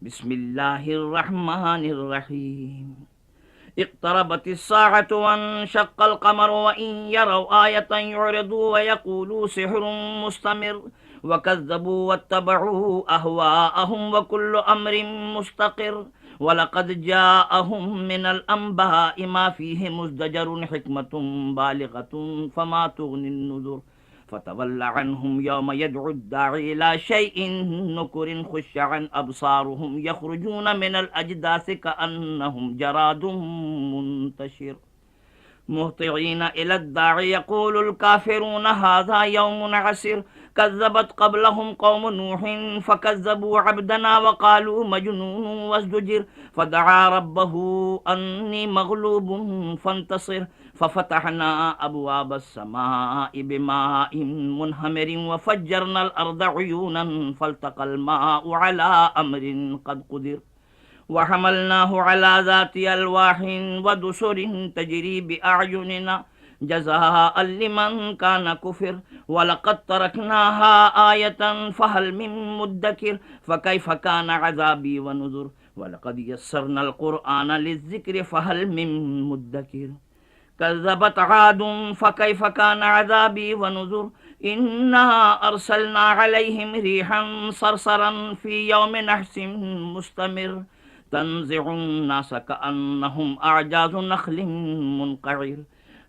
बिस्मिल्लाहिर्रहमानिर्रहीम। इक़्तरबतिस्साअतु वन्शक़्क़ल क़मरु व इन यरौ आयतन युरिदू व यक़ूलू सिह्रुम मुस्तमिर व कज़्ज़बू वत्तबऊ अहवाअहुम व कुल्लु अम्रिन मुस्तक़िर व लक़द जाअहुम मिनल अंबाइ मा फ़ीहि मुज़्दजरुन हिकमतुन बालिग़तुन फ़मा तुग़निन नुज़ुर फ़तवल्ल अन्हुम यौम यदउ दाई इला शैइन नुकुरिन खुश्शअन अबसारुहुम यख़रुजून मिनल अजदासि कअन्नहुम जरादुम मुंतशिर मुहतिईन इला दाई यक़ूलुल काफ़िरून हाज़ा यौमुन असिर कज़्ज़बत क़ब्लहुम क़ौमु नूहिन फ़कज़्ज़बू अब्दना व क़ालू मजनून वज़्दुजिर फ़दआ रब्बहू अन्नी मग़लूबुन फ़ंतसिर फ़फ़तहना अबवाबस्समाइ बिमाइन मुनहमिरिन व फ़ज्जरनल अर्द उयूनन फ़ल्तक़ल माउ अला अम्रिन क़द क़ुदिर व हमलनाहु अला ज़ाति अलवाहिन व दुसुरिन तजरी बिअअयुनिना जज़ाअन लिमन कान कुफ़िर व लक़द तरकनाहा आयतन फ़हल मिन मुद्दकिर फ़कैफ़ कान अज़ाबी व नुज़ुर व लक़द यस्सरनल क़ुरआन लिज़्ज़िक्रि फ़हल मिन मुद्दकिर कज़्ज़बत आदुन फ़कैफ़ कान अज़ाबी व नुज़ुर इन्ना अरसलना अलैहिम रिहन सरसरन फ़ी यौमि नहसिन मुस्तमिर तंज़िउन नास कअन्नहुम अअजाज़ु नख़लिन मुनक़इर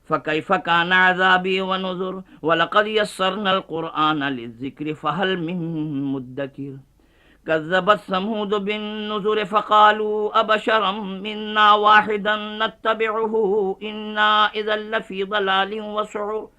फ़कैफ़ कान अज़ाबी व नुज़ुर व लक़द यस्सरनल क़ुरआन लिज़्ज़िक्रि फ़हल मिन मुद्दकिर कज़्ज़बत समूद बिन्नुज़ुर फ़क़ालू अबशरम मिन्ना वाहिदन नत्तबिउहु इन्ना इज़न लफ़ी ज़लालिन व सुउर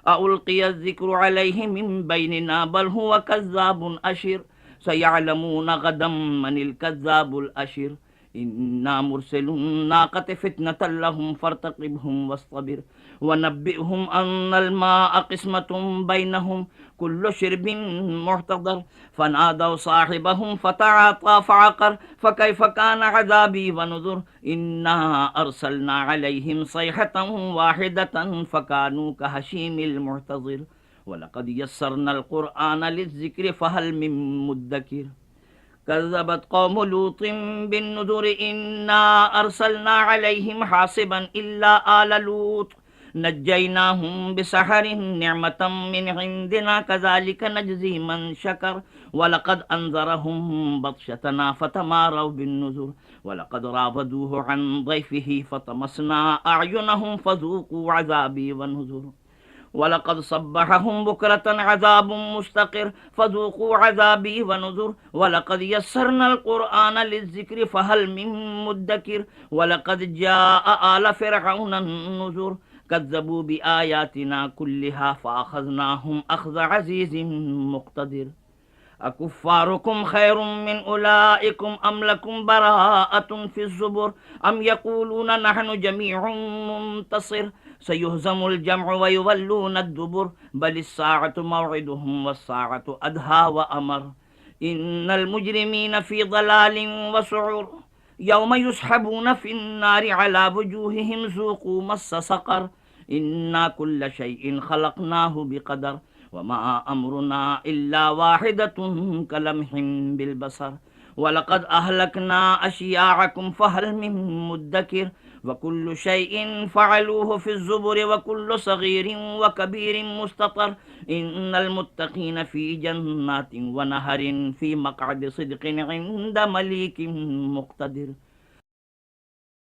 अउल्क़िय ज़िक्रु अलैहि मिन बैनिना बल हुव कज़्ज़ाबुन अशिर सयअलमून गदम मनिल कज़्ज़ाबुल अशिर इन्ना मुरसिलुन नाक़ति फ़ितनतल लहुम फ़र्तक़िबहुम वस्तबिर व नब्बिअहुम अन्नल माअ क़िस्मतुन बैनहुम कुल्लु शिर्बिन मुहतदर फ़नादौ साहिबहुम फ़तआता फ़अक़र फ़कैफ़ कान अज़ाबी व नुज़ुर इन्ना अरसलना अलैहिम सयहतन वाहिदतन फ़कानू कहशीमिल मुहतज़िर व लक़द यस्सरनल क़ुरआन लिज़्ज़िक्रि फ़हल मिन मुद्दकिर कज़्ज़बत क़ौमु लूतिन बिन्नुज़ुर इन्ना अरसलना अलैहिम हासिबन इल्ला आल लूत नज्जयनाहुम बिसहरिन निअमतम मिन इंदिना कज़ालिक नजज़ी मन शकर व लक़द अंज़रहुम बत्शतना फ़तमारौ बिन्नुज़ुर व लक़द रावदूहु अन ज़ैफ़िही फ़तमसना अअयुनहुम फ़ज़ूक़ू अज़ाबी व नुज़ुर वलक़द सब्बहहुम बुक्रतन अज़ाबुन मुस्तक़िर फ़ज़ूक़ू अज़ाबी व नुज़ुर वलक़द यस्सरनल क़ुरआन लिज़्ज़िक्रि फ़हल मिन मुद्दकिर वलक़द जाअ आल फ़िरऔन नुज़ुर कज़्ज़बू बिआयातिना कुल्लिहा फ़अख़ज़नाहुम अख़्ज़ अज़ीज़िन मुक़तदिर अकुफ़्फ़ारुकुम खैरुम मिन उलाइकुम अम लकुम बराअतुन फ़िज़्ज़ुबुर अम यक़ूलून नहनु जमीउन मुंतसिर सयुहज़मुल जमउ व युवल्लून दुबुर बलिस्साअतु मौइदुहुम वस्साअतु अदहा व अमर इन्नल मुजरिमीन फ़ी ज़लालिन व सुउर यौम युस्हबून फ़िन्नारि अला वुजूहिहिम ज़ूक़ू मस्स सक़र इन्ना कुल्ल शैइन ख़लक़नाहु बिक़दर वमा अम्रुना इल्ला वाहिदतुन कलम्हिन बिलबसर वलक़द अहलकना अशियाअकुम फ़हल मिन मुद्दकिर वकुल्लु शैइन फ़अलूहु फ़िज़्ज़ुबुर वकुल्लु सग़ीरिन व कबीरिन मुस्ततर इन्नल मुत्तक़ीन फ़ी जन्नातिन व नहरिन फ़ी मक़अदि सिद्क़िन इंद मलीकिन मुक़तदिर।